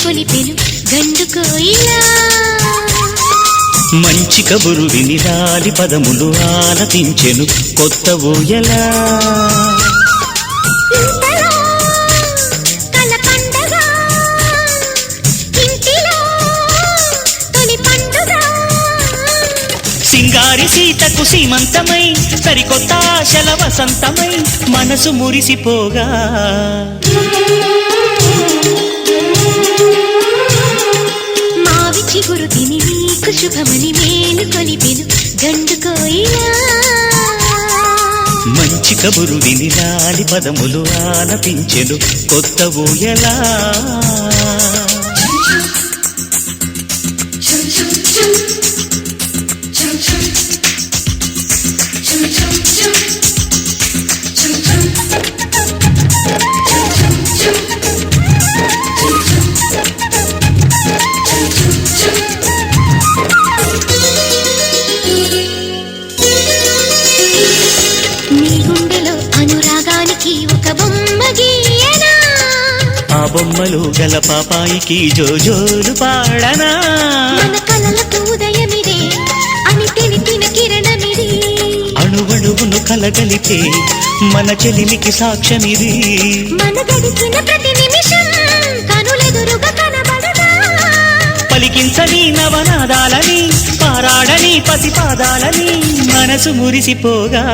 కొలిపెను గండు కోయిలా మంచి కబురు విని లాలి పదములు ఆలపించెను కొత్త ఊయలా సింగారి సీతకు సీమంతమై సరికొత్త ఆశల వసంతమై మనసు మురిసిపోగా మావి చిగురు తిని నీకు శుభమని మేలు కొలిపెను గండు కోయిలా మంచి కబురు విని లాలి పదములు ఆలపించెను కొత్త ఊయలా ఆ బొమ్మలు గల పాపాయికి జోజోలు పాడనా మన కలలకు ఉదయమిదే అని తెలిపిన కిరణమిది అణువణువును కలగలితే మన చెలిమికి సాక్ష్యమిది మన గడిచిన ప్రతి నిమిషం కనులెదురుగా కనబడదా పలికించని నవనాదాలని పారాడని పసిపాదాలని మనసు మురిసిపోగా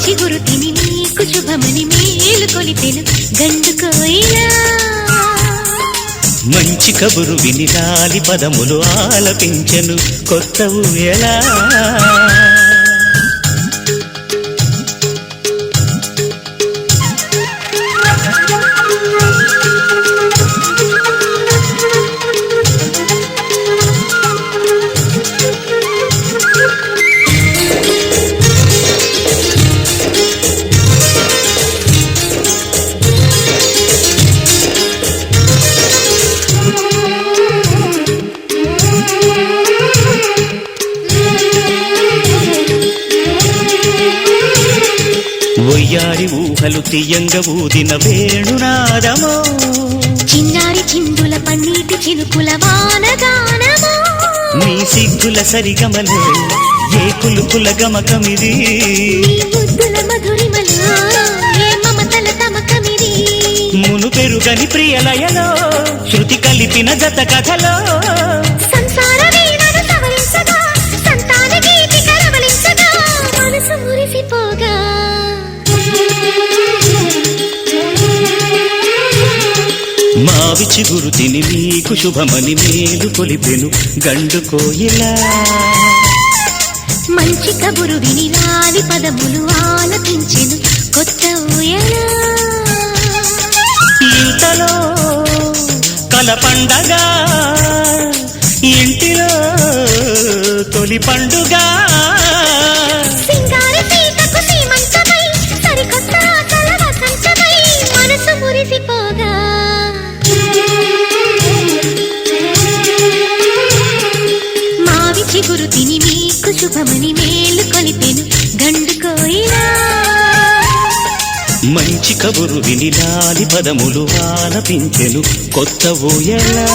చిగురు తిని నీకు శుభమని మేలు కొలిపెను గండు కోయిలా మంచి కబురు విని లాలి పదములు ఆలపించెను కొత్త ఊయలా ఒయ్యారి ఊహలు తీయంగ ఊదిన వేణునాదమో చిన్నారి చిందుల పన్నీటి చినుకుల వానగానమో నీ సిగ్గుల సరిగమలే ఏ కులుకుల గమకమిది నీ ముద్దుల మధురిమలో ఏ మమతల తమకమిది మును పెరుగని ప్రియలయలో శృతి కలిపిన జత కథలో సంసార వీణను సవరించగా సంతాన గీతి కరవలించగా మనసు మురిసిపోగా మావి చిగురు తిని నీకు శుభమని మేలు కొలిపెను గండు కోయిలా మంచి కబురు విని లాలి పదములు ఆలపించెను కొత్త ఊయలా ఇంతలో కల పండగ ఇంటిలో తొలి పండుగ సింగారి సీతకు సీమంతమై సరికొత్త ఆశల వసంతమై మనసు మురిసిపోగా మావి చిగురు తిని నీకు శుభమని మేలు కొలిపెను గండు కోయిలా మంచి కబురు విని లాలి పదములు ఆలపించెను కొత్త ఊయలా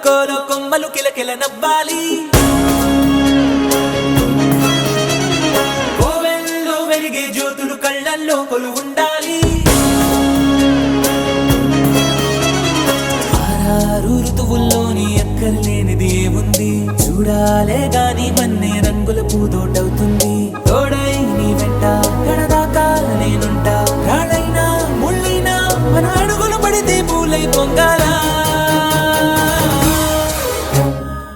నక్కోలో కొమ్మలు కిలకిల నవ్వాలి. కోవెల్లో వెలిగే జ్యోతులు కళ్ళల్లో కొలువుండాలి. ఆరారు ఋతువుల్లోని ఎక్కర్లేనిది ఏముంది, చూడాలే గాని మన్నే రంగుల పూదోటవుతుంది. తోడై నీ వెంట గడదాకా నేనుంటా, రాళ్ళైనా ముళ్ళైనా మన అడుగులు పడితే పూలై పొంగాల.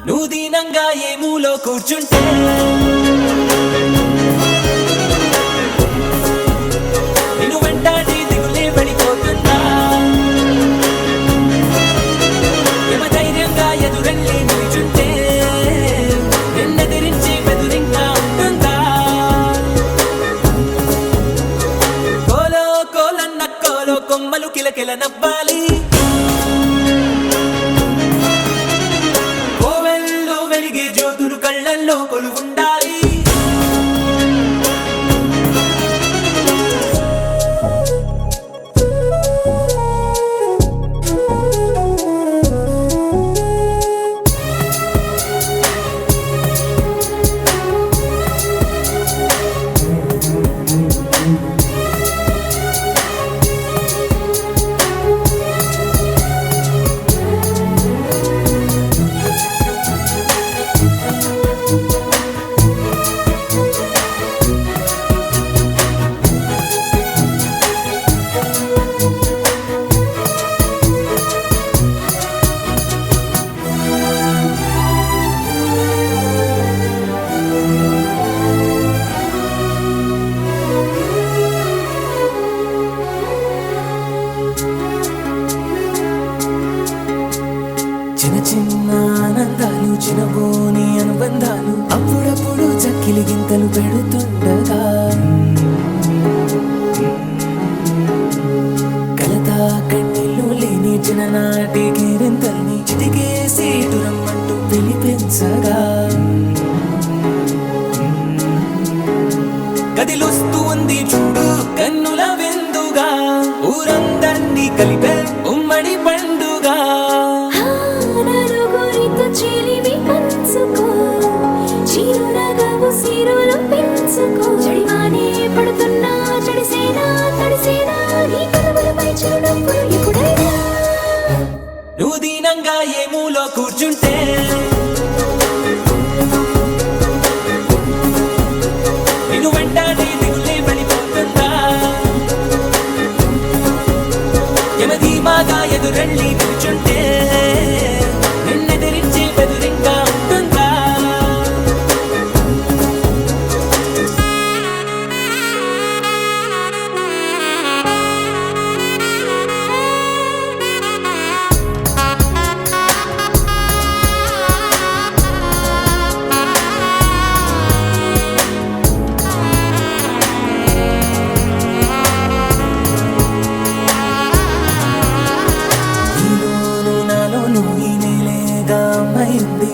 నువ్వు దీనంగా ఏ మూలో కూర్చుంటే నిన్ను వెంటాడి దిగులే పడిపోతుందా. ధైర్యంగా ఎదురెళ్ళి నిల్చుంటే నిన్నెదిరించి బెదురింకా ఉంటుందా. కోలో కోలన్న కోలో కొమ్మలు కిలకిల నవ్వాలి. కోవెల్లో వెలిగే జ్యోతులు కళ్ళల్లో కొలువుండాలి. చిన్న చిన్న ఆనందాలు, చిన్నబోని అనుబంధాలు అప్పుడప్పుడు చక్కిలి గింతలు పెడుతుండగా, కలతా కన్నీళ్ళు లేని చిన్ననాటి కేరింతల్ని చిటికేసి ఇటురమ్మంటూ పిలిపించగా, గదిలొస్తూ ఉంది చూడు కన్నుల విందుగా, ఊరందర్నీ కలిపే ఉమ్మడి పండుగ. నువ్వు దీనంగా ఏ మూలో కూర్చుంటే నిన్ను వెంటాడి దిగులే పడిపోతుందా. యమధీమాగా ఎదురెళ్ళి కూర్చుంటే నిన్నెదిరించి బెదురింకా ఉంటుందా.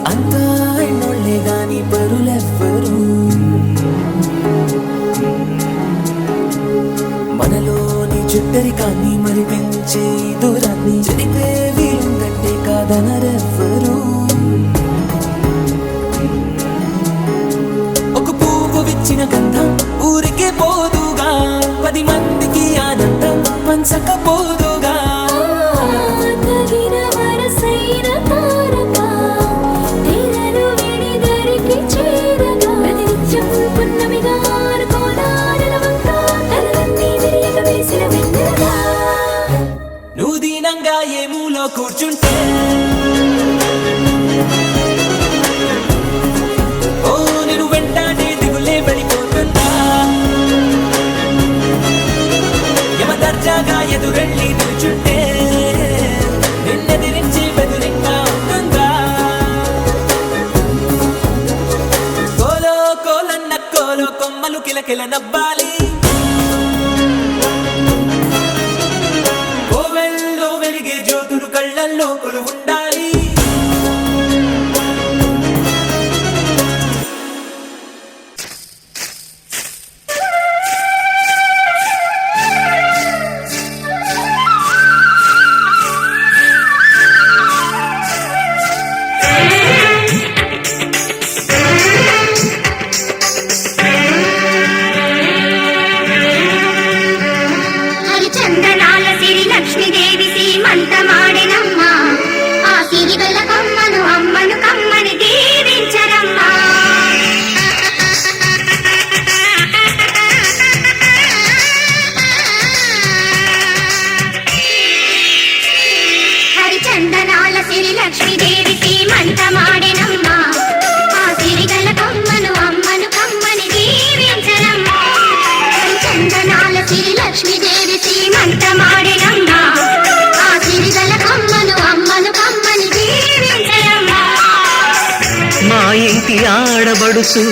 అంతా ఎన్నోళ్లే గాని పరులెవ్వరు, మనలోని చుట్టరికాన్ని మరి పెంచే దూరాన్ని చెరిపే వీలుందంటే కాదనరెవ్వరు. ఒక పువ్వు విచ్చిన గంధం ఊరికే పోదుగా, 10 మందికి ఆనందం పంచకపోదుగా. నువ్వు దీనంగా ఏ మూలో కూర్చుంటే ఓ నిన్ను వెంటాడి దిగులే పడిపోతుందా. యమదర్జాగా ఎదురెళ్ళి నిల్చుంటే నిన్నెదిరించి బెదురింకా ఉంటుందా. కోలో కోలన్న కోలో కొమ్మలు కిలకిల నవ్వాలి. కోవెల్లో వెలిగే జ్యోతులు కళ్ళల్లో కొలువుండాలి. పడుసు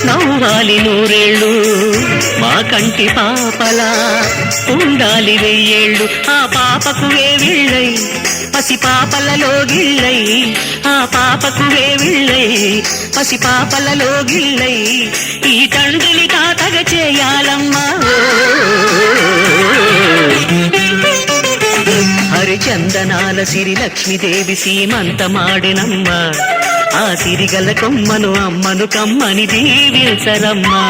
నవ్వాలి నూరేళ్ళు మా కంటి పాపలా ఉండాలి వెయ్యేళ్ళు ఆ పాపకు వేవిళ్ళై పసి పాపలలో గిళ్ళై ఆ పాపకు వేవిళ్ళై పసి పాపలలో గిళ్ళై ఈ తండ్రిని తాతగా చేయాలమ్మా హరిచందనాల సిరి లక్ష్మీదేవి సీమంతమాడినమ్మ ఆ సిరిగల కొమ్మను అమ్మను కమ్మని దీవించరమ్మా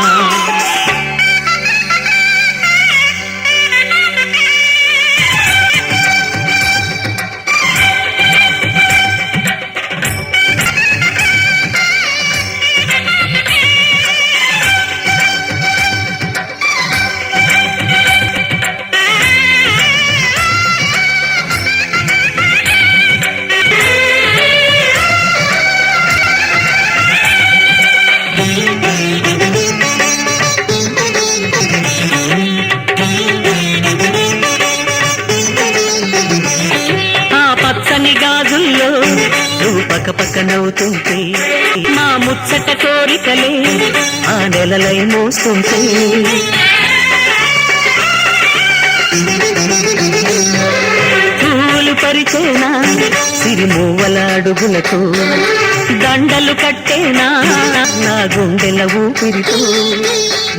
పక్కనవుతుంటే మా ముచ్చట కోరికలే ఆ నెలలై మోస్తుంటే పూలు పరిచేనా సిరిమూవల అడుగులకు దండలు కట్టేనా నా గుండెల ఊపిరితో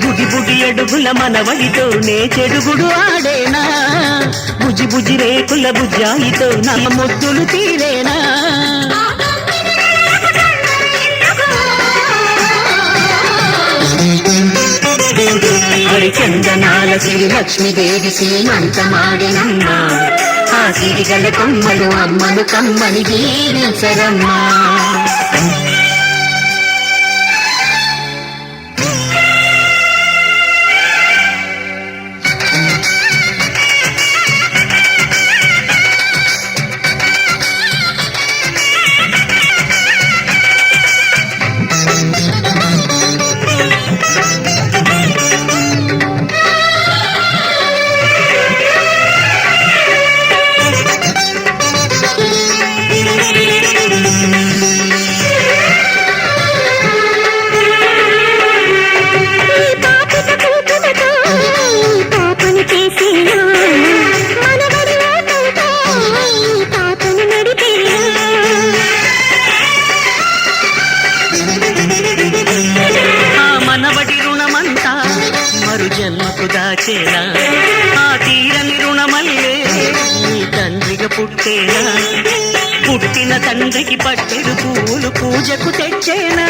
బుడి బుడి అడుగుల మనవడితో నే చెడుగుడు ఆడేనా బుజి బుజి రేకుల బుజ్జాయితో నా ముద్దులు తీరేనా హరిచందనాల సిరి లక్ష్మీదేవి సీమంతమాడినమ్మా ఆ సిరిగల కొమ్మలు అమ్మను కమ్మని దీవించరమ్మా జన్మకు దాచేనా ఆ తీరని రుణమల్లే నీ తండ్రిగా పుట్టేనా పుట్టిన తండ్రికి పట్టెడు పూలు పూజకు తెచ్చేనా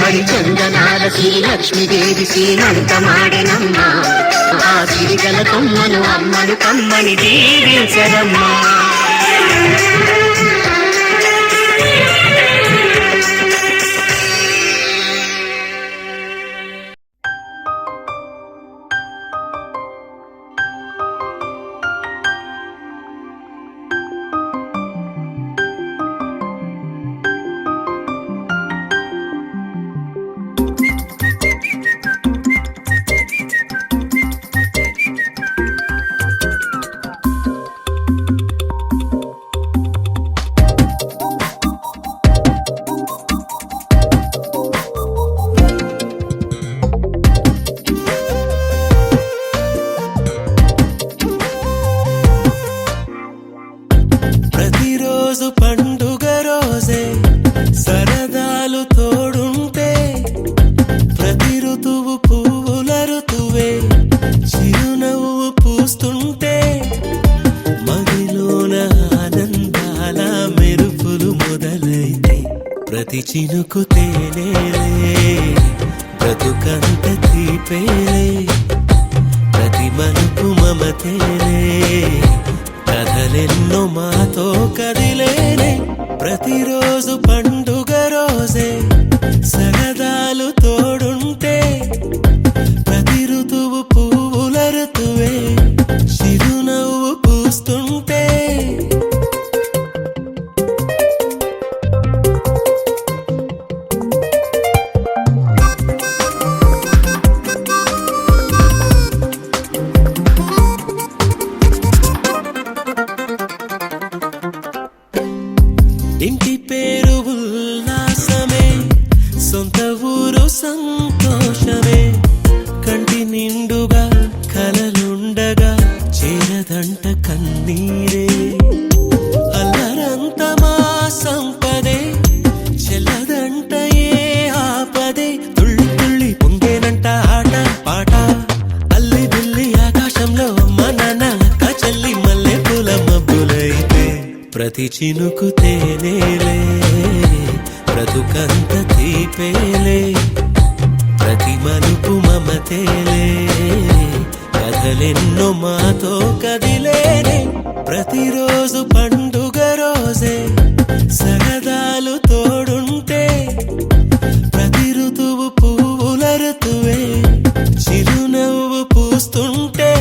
హరిచందనాల శ్రీ లక్ష్మీదేవి సీమంతమాడినమ్మా ఆ సిరిగల కొమ్మను అమ్మను కమ్మని దీవించరమ్మా ప్రతి చినుకు తేనేలే బ్రతుకంత తీపేలే ప్రతి మలుపు మమతేలే కథలెన్నో మాతో కదిలేనే ప్రతిరోజు పండుగ రోజే సరదాలు తోడుంటే ప్రతి ఋతువు పువ్వుల ఋతువే చిరునవ్వు పూస్తుంటే ప్రతి చినుకు తేనేలే బ్రతుకంత తీపేలే ప్రతి మలుపు మమతేలే కథలెన్నో మాతో కదిలేనే ప్రతిరోజు పండుగ రోజే సరదాలు తోడుంటే ప్రతి ఋతువు పువ్వుల ఋతువే చిరునవ్వు పూస్తుంటే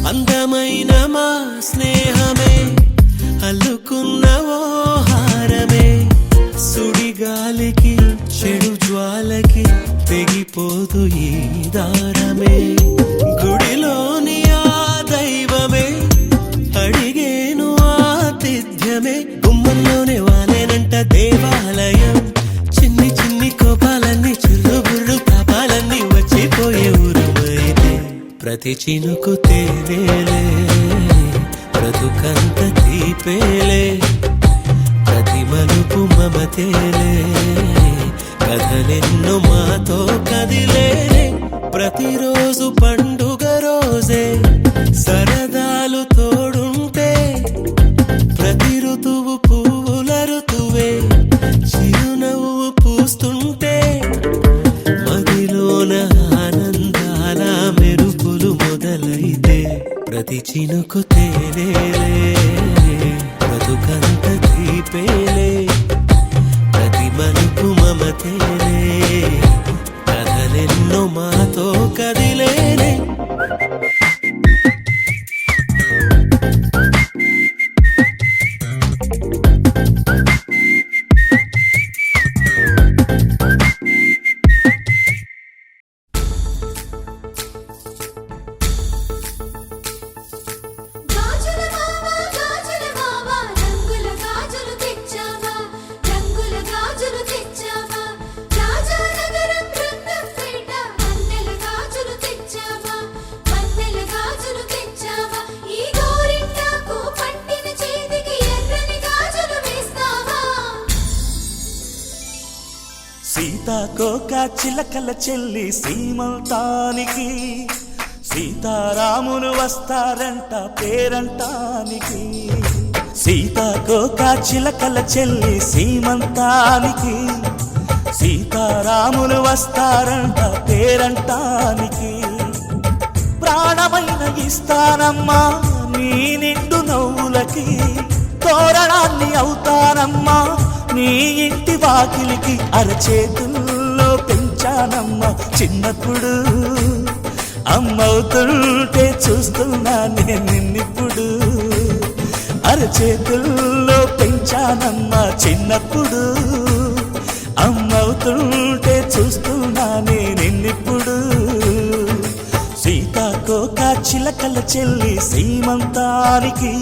అందమైన మా స్నేహమే అల్లుకున్న ఓ హారమే సుడిగాలికి చెడు జ్వాలకి తెగిపోదు ఈ దారమే గుడిలోని ఆ దైవమే అడిగేను ఆతిథ్యమే గుమ్మంలోనే వాలేనంట దేవాలయం చిన్ని చిన్ని కోపాలన్నీ చిల్లుబుర్రు పాపాలన్నీ వచ్చిపోయే ఊరుమైతే ప్రతి చినుకు తేనేలే బ్రతుకంత తీపేలే ప్రతి మలుపు మమతేలే కథలెన్నో మాతో కదిలే ప్రతిరోజు పండుగ రోజే సరదాలు తోడుంటే ప్రతి ఋతువు పువ్వుల ఋతువే చిరునవ్వు పూస్తుంటే మదిలోన ఆనందాల మెరుపులు మొదలైతే ప్రతి చినుకు తేనేలే బ్రతుకంత తీపేలే ప్రతి మలుపు మమతేలే కథలెన్నో మాతో కదిలేనే గాజుల మావా రంగుల గాజులు తెచ్చావా రంగుల గాజులు తెచ్చావా రాజానగరం రంగంపేట వన్నెల గాజులు తెచ్చావా వన్నెల గాజులు తెచ్చావా ఈ గోరింటాకు పట్టిన చేతికి ఎర్రని గాజులు వేస్తావా సీతాకోక చిలకల చెల్లి సీమంతానికి సీతారాములు వస్తారంట పేరంటానికి సీతాకోక చిలకల చెల్లి సీమంతానికి సీతారాములు వస్తారంట పేరంటానికి ప్రాణమైన ఇస్తానమ్మా నీ నిండు నవ్వులకి తోరణాన్ని అవుతానమ్మా నీ ఇంటి వాకిలికి అరచేతుల్లో పెంచానమ్మా చిన్నప్పుడు అమ్మవుతుంటే చూస్తున్నా నేను నిన్నిప్పుడు అరచేతుల్లో పెంచానమ్మా చిన్నప్పుడు అమ్మవుతుంటే చూస్తున్నా నేను నిన్నిప్పుడు సీతాకోక చిలకల చెల్లి సీమంతానికి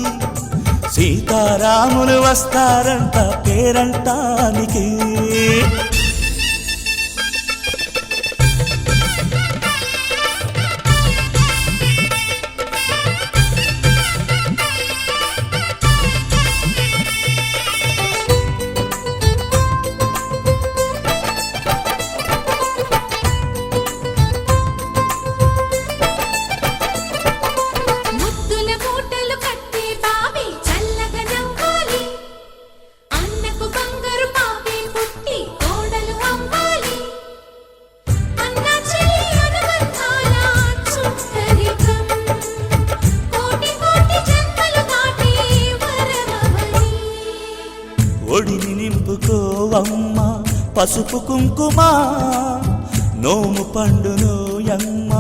సీతారాములు వస్తారంట పేరంటానికి ముద్దుల మూటలు కట్టి బావి చల్లగా నవ్వాలి అన్నకు బంగారు పాపి పుట్టి కోడలు అవ్వాలి అన్న చెల్లి అనుబంధాల చుట్టరికం కోటి కోటి జన్మలు దాటి వరమవని ఒడిని నింపుకోవమ్మ పసుపు కుంకుమ నోము పండునోయమ్మ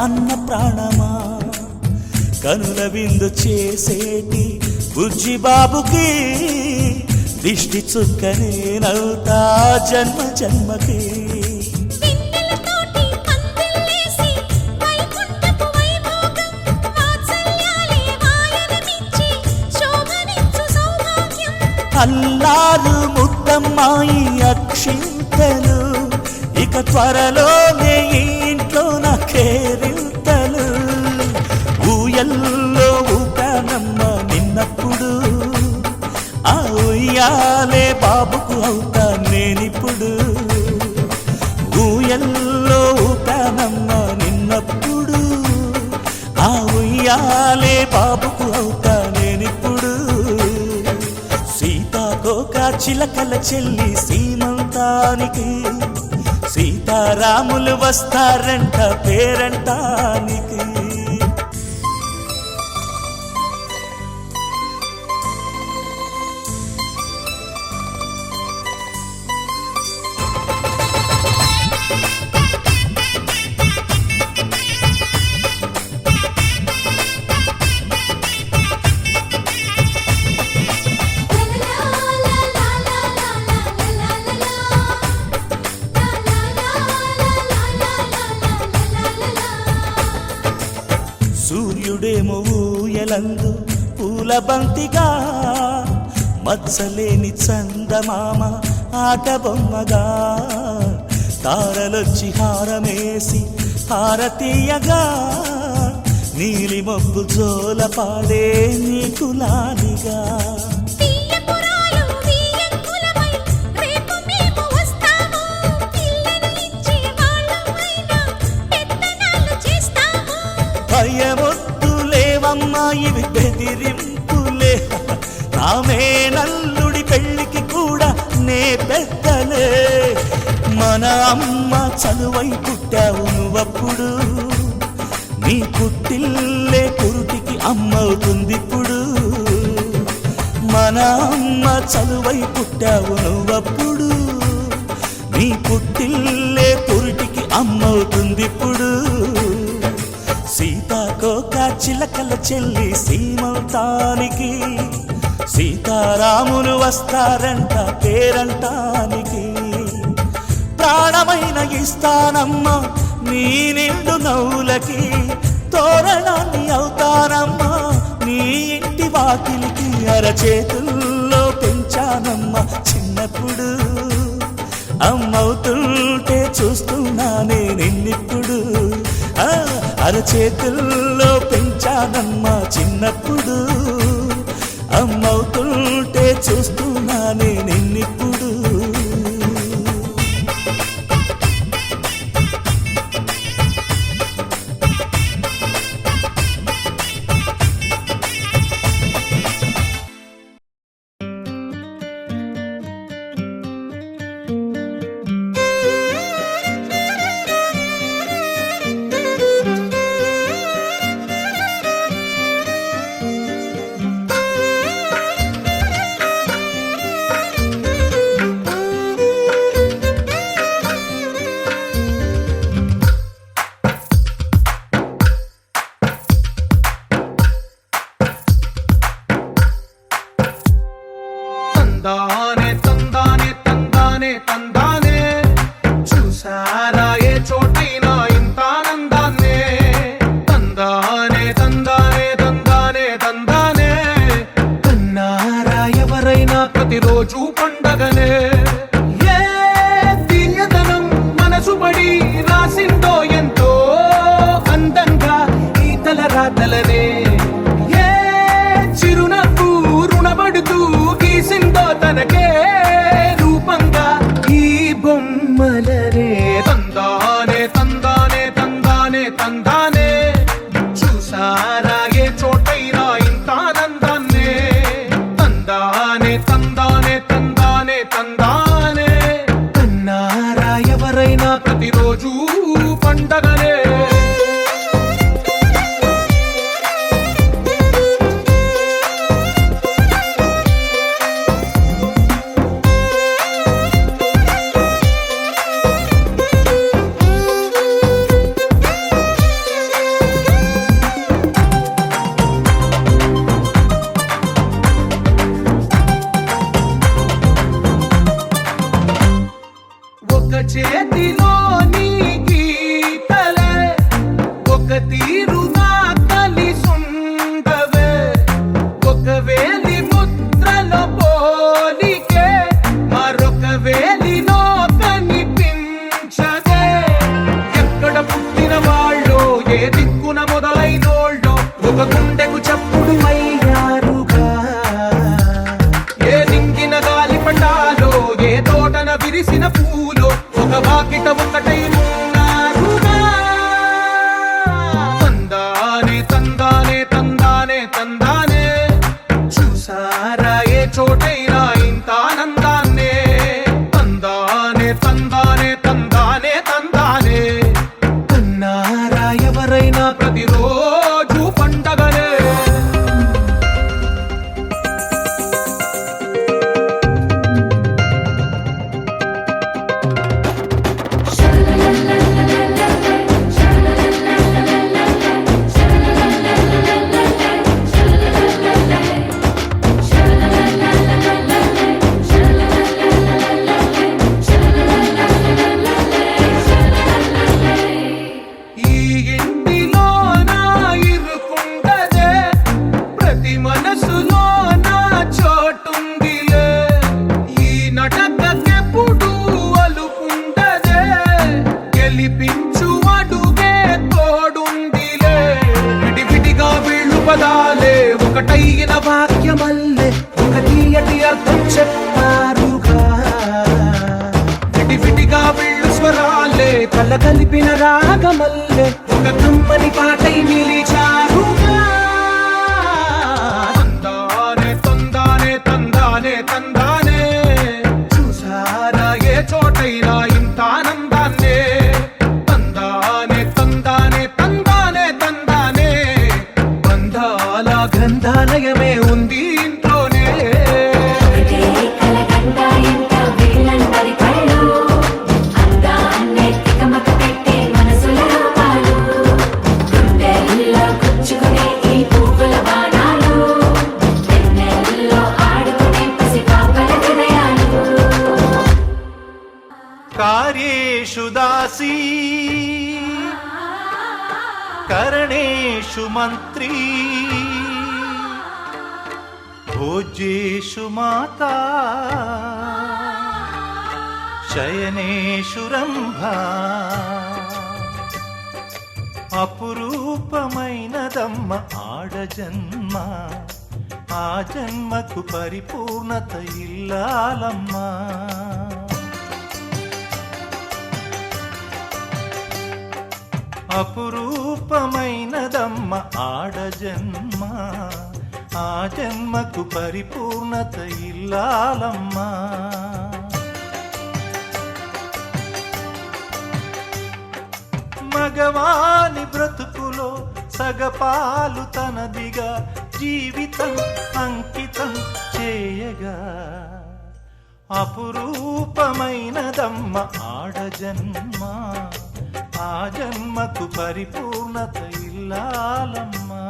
అన్న ప్రాణమా కనుల విందు చేసేటి బుజ్జి బాబుకి దిష్టి చుక్కనేనవుతా జన్మ జన్మకి పిన్నెలతోటి పందిళ్ళేసి వైకుంఠపు వైభోగం వాత్సల్యాలే వాయనమిచ్చి శోభనిచ్చు సౌభాగ్యం అల్లారు ముద్దమ్మాయి అక్షింతలు ఇక త్వరలోనే ఈ ఇంట్లో నా కేరింతలు ఊయల్లో ఊపానమ్మ ఉన్నప్పుడు ఆ ఉయ్యాలే బాబుకు అవుతా నేనిప్పుడు. సీతాకోక చిలకల చెల్లి సీమంతానికి సీతారాములు వస్తారంట పేరంటానికి. సూర్యుడేమో ఊయలందు పూల బంతిగా మత్సలేని చందమామ ఆట బొమ్మగా తారలొచ్చి హారమేసి హారతీయగా నీలి మబ్బు జోల పాడే నీకులానిగా. భయమొద్దులేవమ్మా ఇవి బెదిరింపులే, నామే నల్లుడి పెళ్ళికి కూడా నే పెద్దలే. మన అమ్మ చనువై పుట్టావు నువ్వప్పుడు, నీ పుట్టిల్లే పురుటికి అమ్మవుతుందిప్పుడు. మన అమ్మ చనువై పుట్టావు నువ్వప్పుడు, నీ పుట్టిల్లే పురుటికి అమ్మవుతుందిప్పుడు. సీతాకోక చిలకల చెల్లి సీమంతానికి సీతారాములు వస్తారంట పేరంటానికి. ప్రాణమైన ఇస్తానమ్మా నీ నిండు నవ్వులకి, తోరణాన్ని అవుతానమ్మా నీ ఇంటి వాకిలికి. అరచేతుల్లో పెంచానమ్మా చిన్నప్పుడు, అమ్మవుతుంటే చూస్తున్నానే నిన్నిప్పుడు. అరచేతుల్లో పెంచానమ్మా చిన్నప్పుడు, అమ్మవుతుంటే చూస్తున్నానే నిన్నిప్పుడు. తందానే తందానే తందానే తందానే, చూసారా ఏ చోటైనా ఇంత ఆనందాన్నే. తందానే తందానే తందానే తందానే, కన్నారా ఎవరైనా ప్రతిరోజు పండగనే. ఏ తీయదనం మనసు పడి రాసిందో ఎంతో అందంగా ఈ తల రాతలనే. ఏ చిరునవ్వు రుణపడుతూ గీసిందో తనకే రూపంగా ఈ బొమ్మలనే. తందానే తందానే తందానే తందానే, చూసారా ఏ చోటైనా ఇంత ఆనందాన్నే. తందానే తందానే తందానే తందానే, కన్నారా ఎవరైనా ప్రతిరోజు పండగనే. ఒక చేతిలో నీ గీతలే ఒక తీరుగా కలిసుండవే. ఒక వేలి ముద్రలో పోలికే మరొక వేలిలో కనిపించదే. ఎక్కడ పుట్టిన వాళ్ళో ఏ దిక్కున మొదలైనోళ్ళో ఒక గుండెకు చప్పుడు అయ్యారుగా. ఏ దింగిన గాలి పటాలో ఏ తోటన విరిసిన పూలో ఒక వాకిట ఒకటై ఉన్నారుగా. ఒకటైన వాక్యమల్లే ఒక తీయటి అర్థం చెప్పారుగా విడివిడిగా వెళ్ళు స్వరాలే కల కలిపిన రాగమల్లే ఒక కమ్మని పాటై నిలిచారుగా తందానే తందానే తందానే తందానే చూసారా ఏ చోటైనా ఇంత ఆనందాన్నే తందానే తందానే తందానే తందానే బంధాల గ్రంథాలయమే ఉంది ఇంట్లోనే ఒకటే కలగంట ఎంత వీళ్ళందరి కళ్ళు అందాన్నే తికమక పెట్టే మనసుల రూపాలు గుండెల్లో గుచ్చుకునే ఈ పువ్వుల బాణాలు వెన్నెల్లో ఆడుకునే పసిపాపల హృదయాలు కార్యేషు దాసీ కరణేషు మంత్రీ భోజ్యేషు మాతా శయనేషు రంభా అపురూపమైనదమ్మ ఆడజన్మ ఆ జన్మకు పరిపూర్ణత ఇల్లాలమ్మా అపురూపమైనదమ్మ ఆడజన్మ ఆ జన్మకు పరిపూర్ణత ఇల్లాలమ్మా మగవాని బ్రతుకులో సగపాలు తనదిగా జీవితం అంకితం చేయగా అపురూపమైనదమ్మ ఆడజన్మ ఆ జన్మకు పరిపూర్ణత ఇల్లాలమ్మా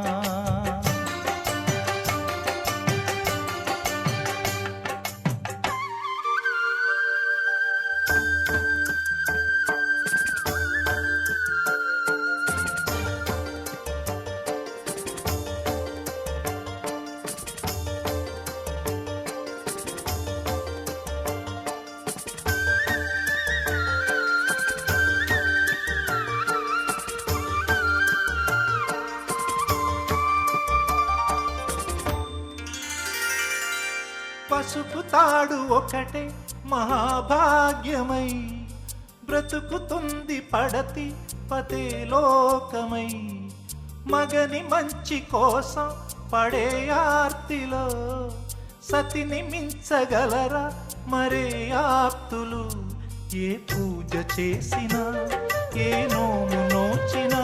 పసుపు తాడు ఒకటే మహాభాగ్యమై బ్రతుకుతుంది పడతి పతే లోకమై మగని మంచి కోసం పడే ఆర్తిలో సతిని మించగలరా మరే ఆప్తులు ఏ పూజ చేసినా ఏ నోము నోచినా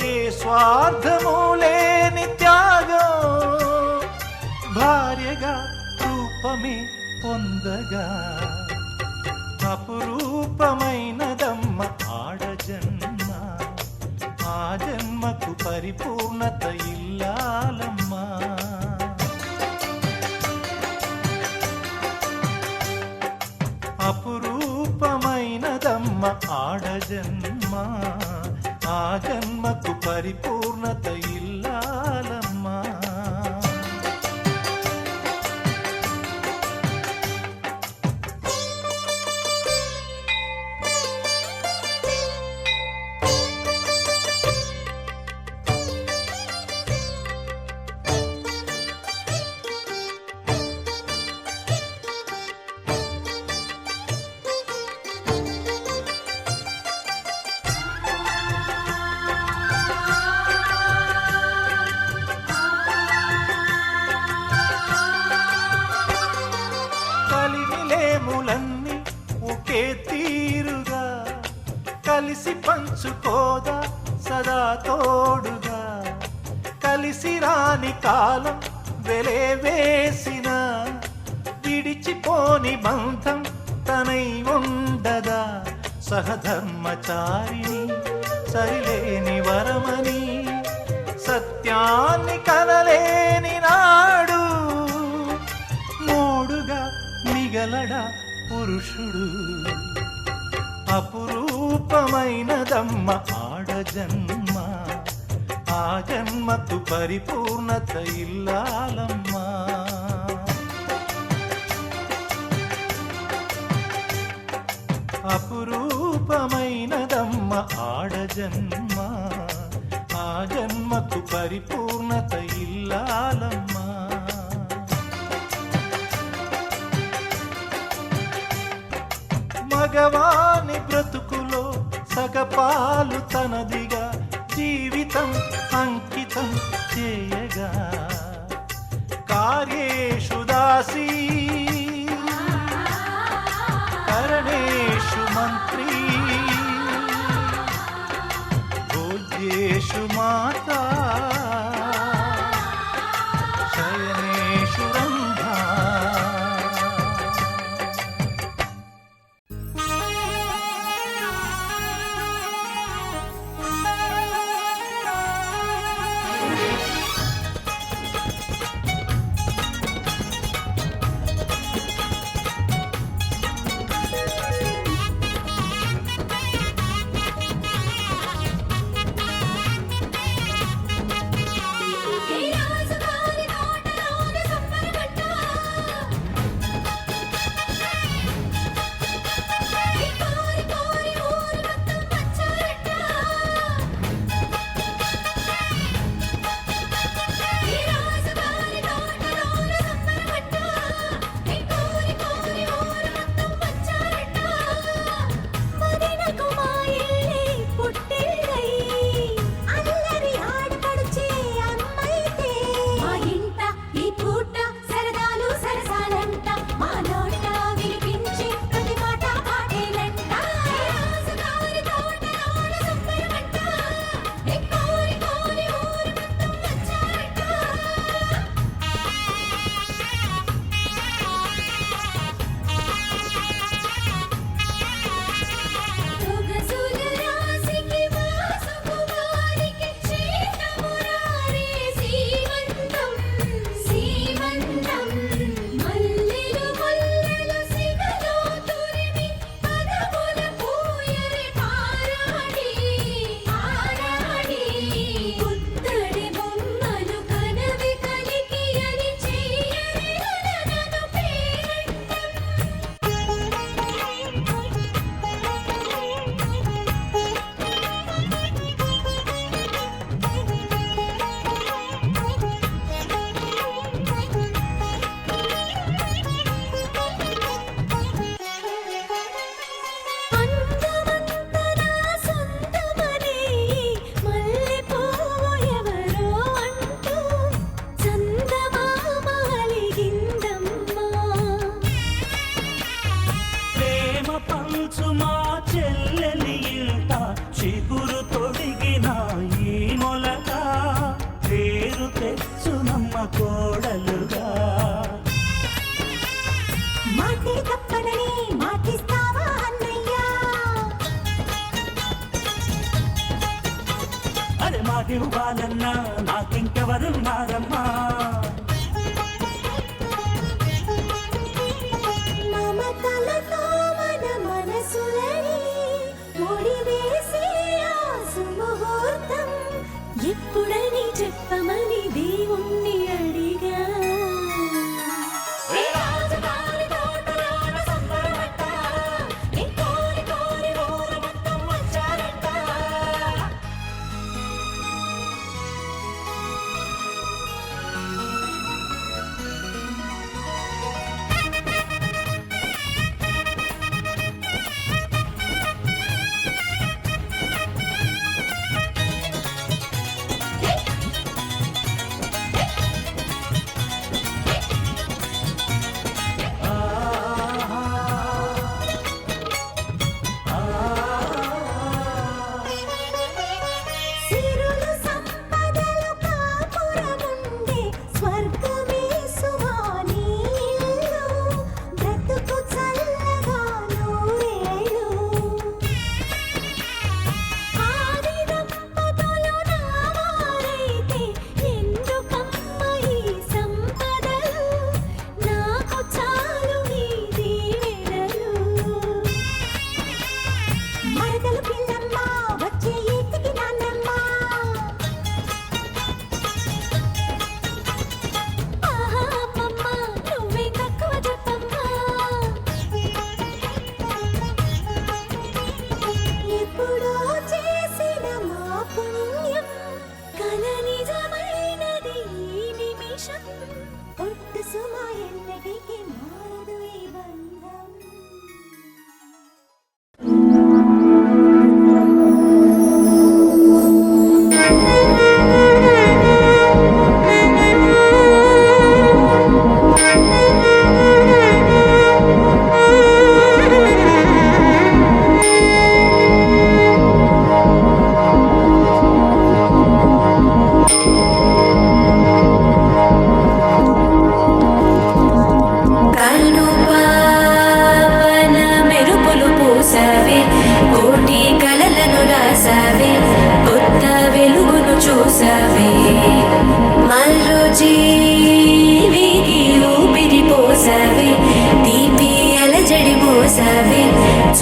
ఏ స్వార్థము లేని త్యాగం భార్యగా రూపమే పొందగా అపురూపమైనదమ్మ ఆడజన్మ ఆ జన్మకు పరిపూర్ణత ఇల్లాలమ్మా అపురూపమైనదమ్మ ఆడజన్మ ఆ జన్మకు పరిపూర్ణత ఇల్లాలమ్మా కలిమిలేములన్నీ ఒకే తీరుగా కలిసి పంచుకోదా సదా తోడుగా కలిసి రాని కాలం వెలే వేసిన విడిచిపోని బంధం తనై ఉండదా సహధర్మచారిణి సరిలేని వరమని సత్యాన్ని కనలేని నాడు మూడుగా మిగలడా పురుషుడు అపురూపమైనదమ్మ ఆడజన్మ ఆ జన్మకు పరిపూర్ణత ఇల్లాలమ్మా అపురూపమైనదమ్మ ఆడజన్మ ఆ జన్మకు పరిపూర్ణత ఇల్లాలమ్మా. మగవాని బ్రతుకులో సగపాలు తనదిగా జీవితం అంకితం చేయగా కార్యేషు దాసీ కరణేషు మంత్రీ భోజ్యేషు మాతా శయనేషు రంభా. ఇవ్వాలన్నా నాకింకెవరున్నారమ్మా. మమతలతో మన మనసులని ముడివేసే ఆ సుముహూర్తం ఎప్పుడని చెప్పమని దేవుణ్ణి అడిగా.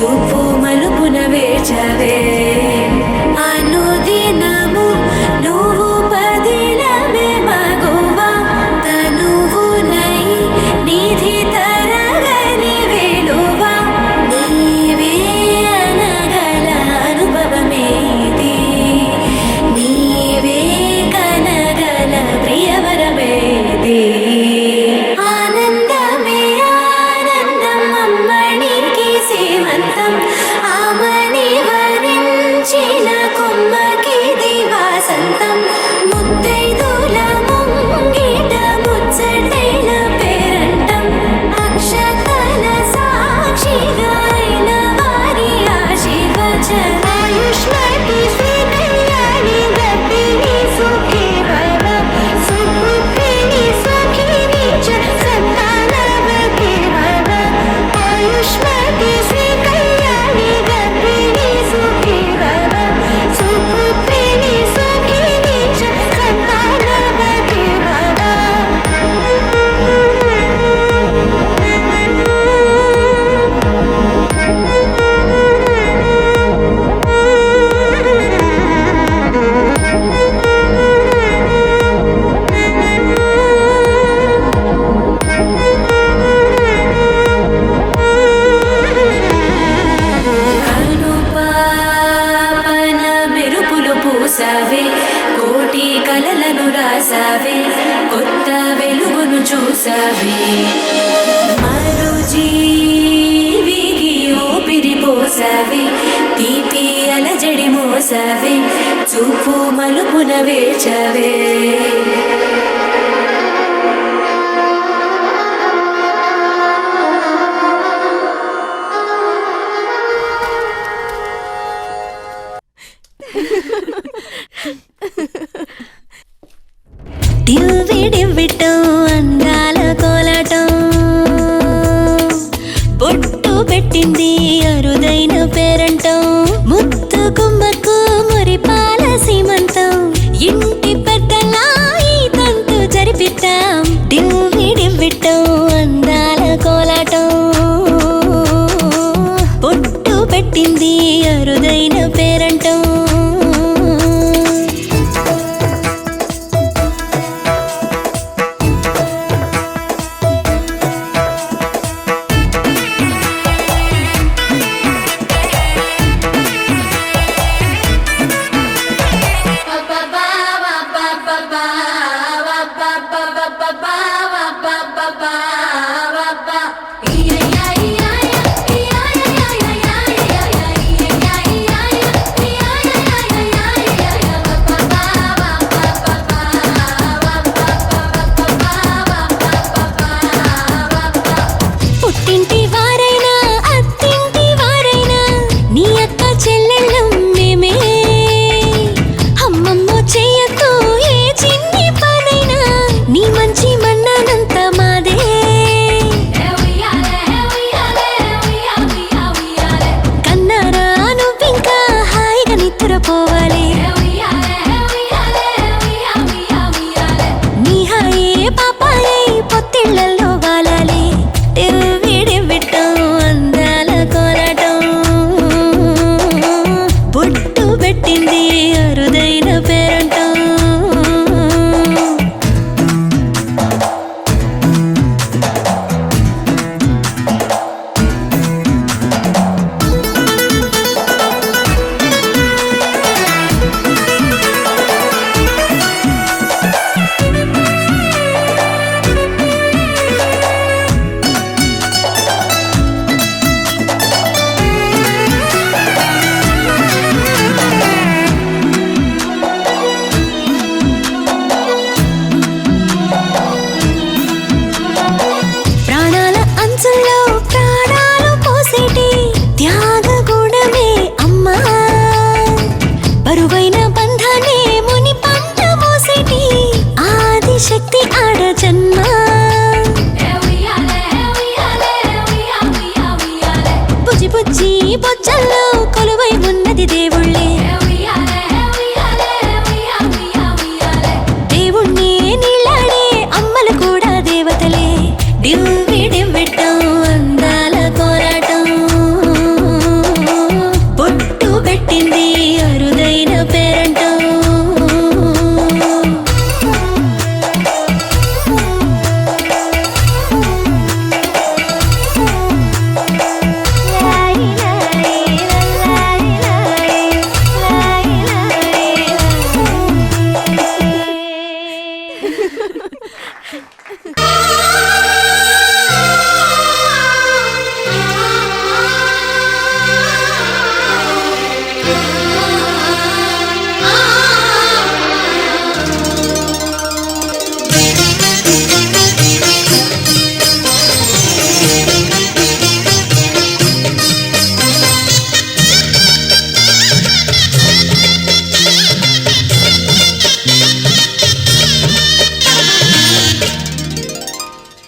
చూపు మలుపున వేచవే అనుదినము నువ్వు పదిలమే మగువా తనువునై నిధి తరగని వేలువా నీవే అనగల అనుభవమేది నీవే కనగల ప్రియవరమేది ఆనందమే ఆనందం అమ్మణికి సేవంతం ఆమని వరించిన కొమ్మకి దివాసంతం ముత్తైదుల ముంగిట ముచ్చటైన పేరంటం అక్షతల సాక్షిగా అయిన వారి ఆశీర్వచనం ఆయుష్మతి శ్రీ కళ్యాణి గర్భిణి సుఖీ భవ సుపుత్రిణి సఖిని చ సంతానవతి భవ ఆయుష్మతి శ్రీ కళ్యాణి గర్భిణి సుఖీ భవ సుపుత్రిణి సఖిని చ సంతానవతి కనుపాపన మెరుపులు పూసావే కోటి కలలను రాసావే కొత్త వెలుగును చూసావే మరో జీవికి ఊపిరి పోసావే తీపి అలజడి మోసావే చూపు మలుపున వేచవే డివ్విడివ్విటం అందాల కోలాటం బొట్టు పెట్టింది అరుదైన పేరంటం ముత్తు కుమ్మకు మురిపాల సీమంతం ఇంటి పెద్దలా ఈ తంతు జరిపిద్దాం డివ్విడివ్విటం అందాల కోలాటం బొట్టు పెట్టింది అరుదైన పేరంటం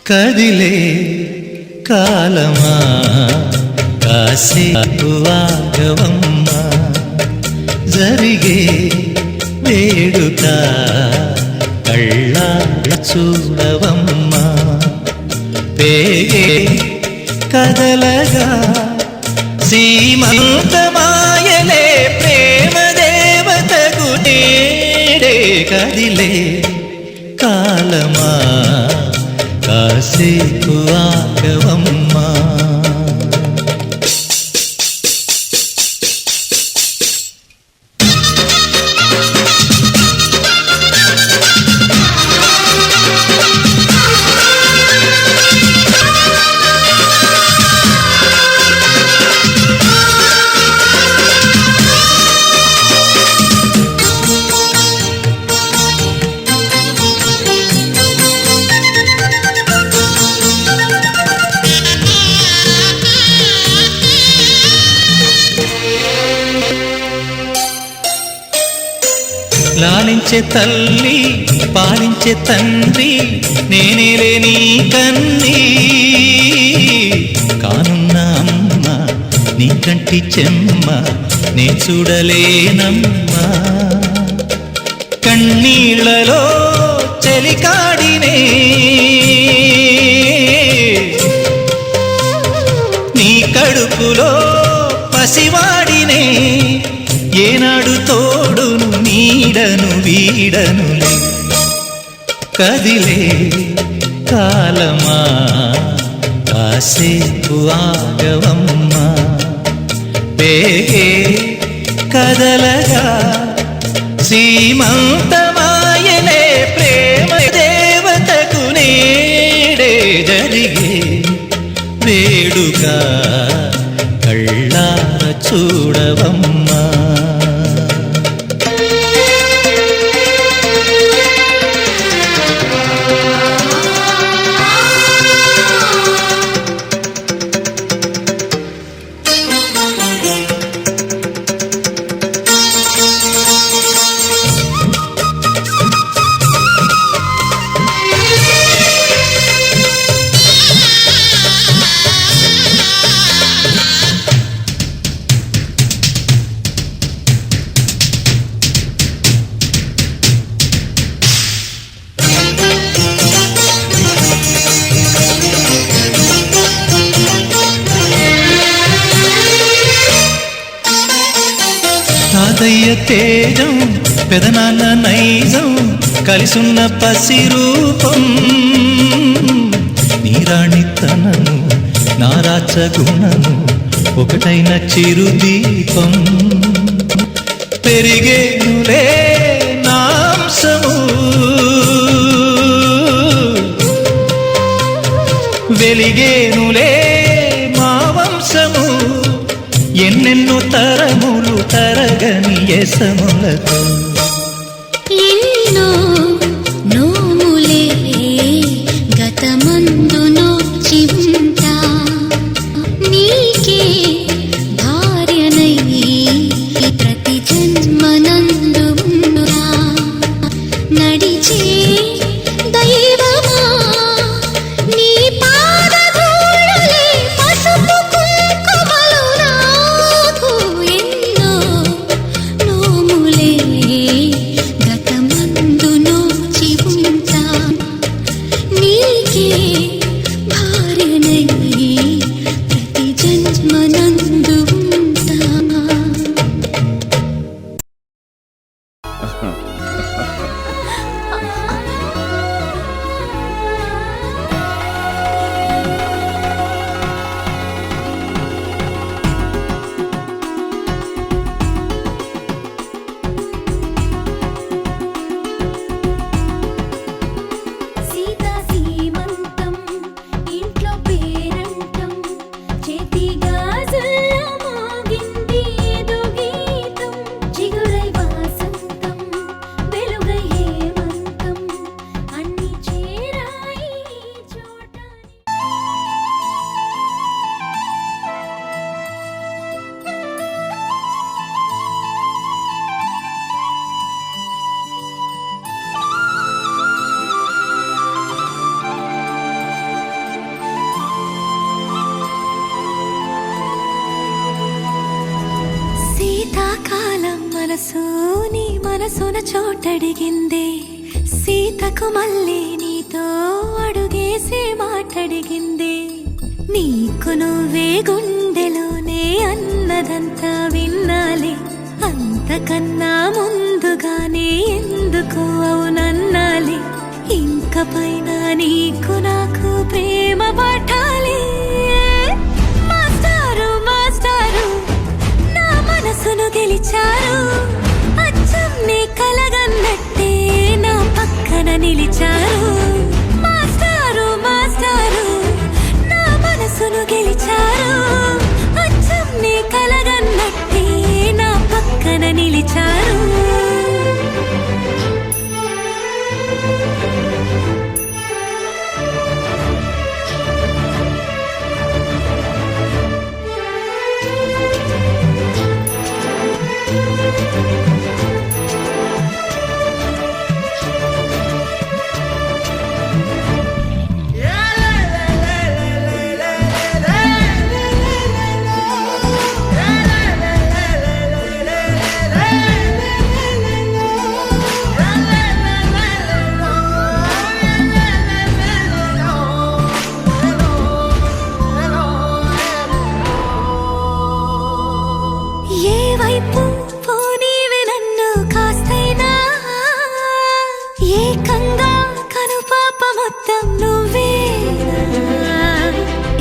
కదిలే కాలమా కాసేపు ఆగవమ్మా జరిగే వేడుక కళ్ళార చూడవమ్మా పేగే కదలగా సీమంతమాయలే ప్రేమ దేవతకు నేడే కదిలే కాలమా కాసేపు ఆగవమ్మా లాలించే తల్లి పాలించే తండ్రి నేనేలే నీ కన్నీ కానున్న అమ్మ నీ కంటి చెమ్మ నే చూడలేనమ్మా కన్నీళ్లలో చెలికాడినే నీ కడుపులో పసివాడినే ఏనాడు తోడును నీడను వీడనులే కదిలే కాలమా కాసేపు ఆగవమ్మా పేగే కదలగా సీమంతమాయలే ప్రేమ దేవతకు నేడే జరిగే వేడుక కళ్ళార చూడవమ్మా తాతయ్య తేజం పెదనాన్న నైజం కలిసున్న పసి రూపం నీరాణితనము నారాచ గుణము ఒకటైన చిరుదీపం పెరిగేనులే నాంసము వెలిగేనులే మా వంశము ఎన్నెన్నో తరములు తరగని యసములతో ఎన్నో నోములే గతమందు నోచి ఉంటా నీకే భార్యనై ప్రతి జన్మనందు ఉండురా నడిచే దైవమా నీ పాదధూళులే పసుపు కుంకుమలు నాకు ఎన్నో నోములే గతమందు నోచి ఉంటా నీకే భార్యనై ప్రతి జన్మనందు ఉంటా సీతా సీమంతం ఇంట్లో పేరంటం చేతి గాజుల్లో మోగింది ఏదో గీతం చిగురై వాసంతం మనసున చోటడిగిందే సీతకు మళ్ళీ నీతో అడుగేసి మాటడిగిందే నీకు నువ్వే గుండెలోనే అన్నదంతా విన్నాలే అంతకన్నా ముందుగానే ఎందుకు అవునన్నాలే ఇంక పైన నీకు నాకు ప్రేమ పట్టాలి మాస్టారు మాస్టారు నా మనసును గెలిచారు అచ్చం నీ కలగన్నట్టే నా పక్కన నిలిచారు మాస్టారు మాస్టారు నా మనసును గెలిచారు అచ్చం నీ కలగన్నట్టే నా పక్కన నిలిచారు ఏ వైపు పోనీవి నన్ను కాస్తైనా ఏకంగా కనుపాప మొత్తం నువ్వే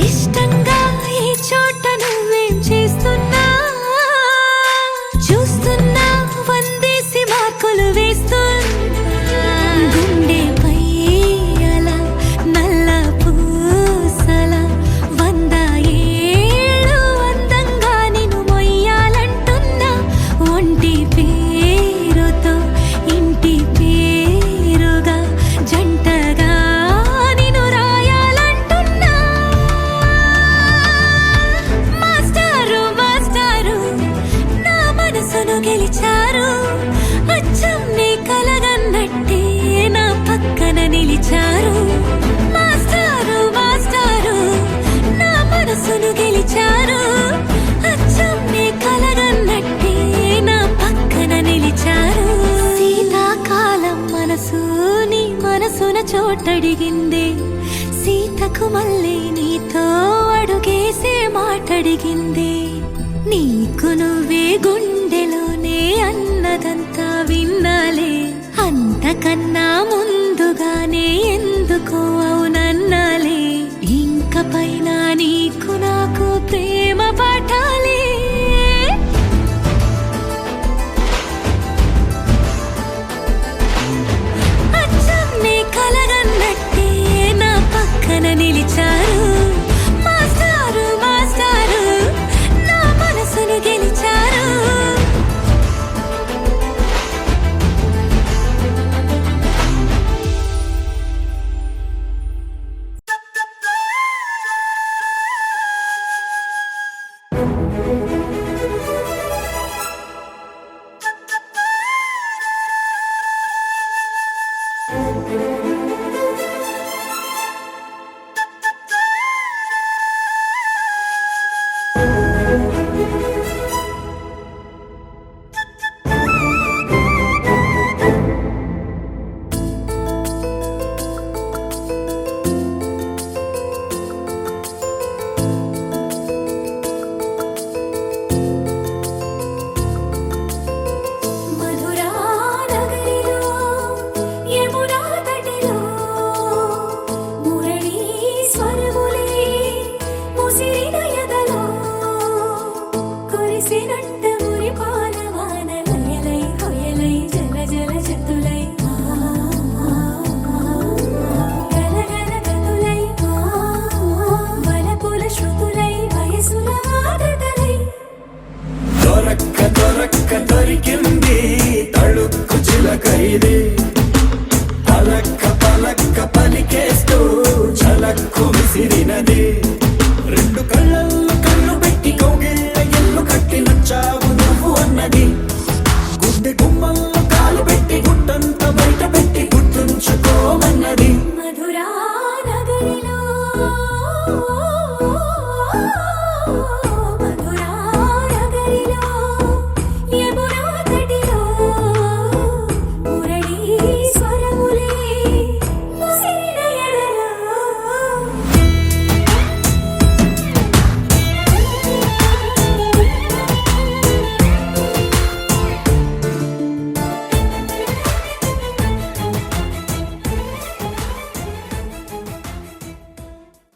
ఇష్టంగా ఏ చోట నువ్వేం చేస్తున్నా చూస్తున్నా వందేసి మార్కులు వేస్తున్నా గుండెపై అలా నల్ల పూసల 100 ఏళ్ళు అందంగా నిన్ను మొయ్యాలంటున్నా ఒంటి పేరుతో ఇంటి పేరుగా జంటగా నిన్ను రాయాలంటున్నా మాస్టారు మాస్టారు నా మనసును గెలిచారు అచ్చం నీ కలగన్నట్టే నా పక్కన నిలిచారు మాస్టారు మాస్టారు నా మనసును గెలిచారు అచ్చం నీ కలగన్నట్టే నా పక్కన నిలిచారు శీతాకాలం మనసు నీ మనసున చోటడిగిందే సీతకు మళ్ళీ నీతో అడుగేసే మాటడిగిందే నీకు నువ్వే గుండెలోనే అన్నదంతా విన్నాలే అంతకన్నా ముందుగానే ఎందుకు అవునన్నాలే ఇంక పైన నీకు నాకు ప్రేమ పట్టాలి అచ్చం నీ కలగన్నట్టే నా పక్కన నిలిచారు మాస్టారు మాస్టారు నా మనసును గెలిచారు మధురా నగరిలో యమునా తటిలో మురళీ స్వరములే ముసిరిన ఎదలో కురిసినట్ట మురిపాల వానలయలై కొయలై జల జల జతులై గలగల గతులై వలపుల శృతులై వయసుల ఆదతలై దొరక్క దొరక్క దొరికింది తళుక్కు చిలక ఇది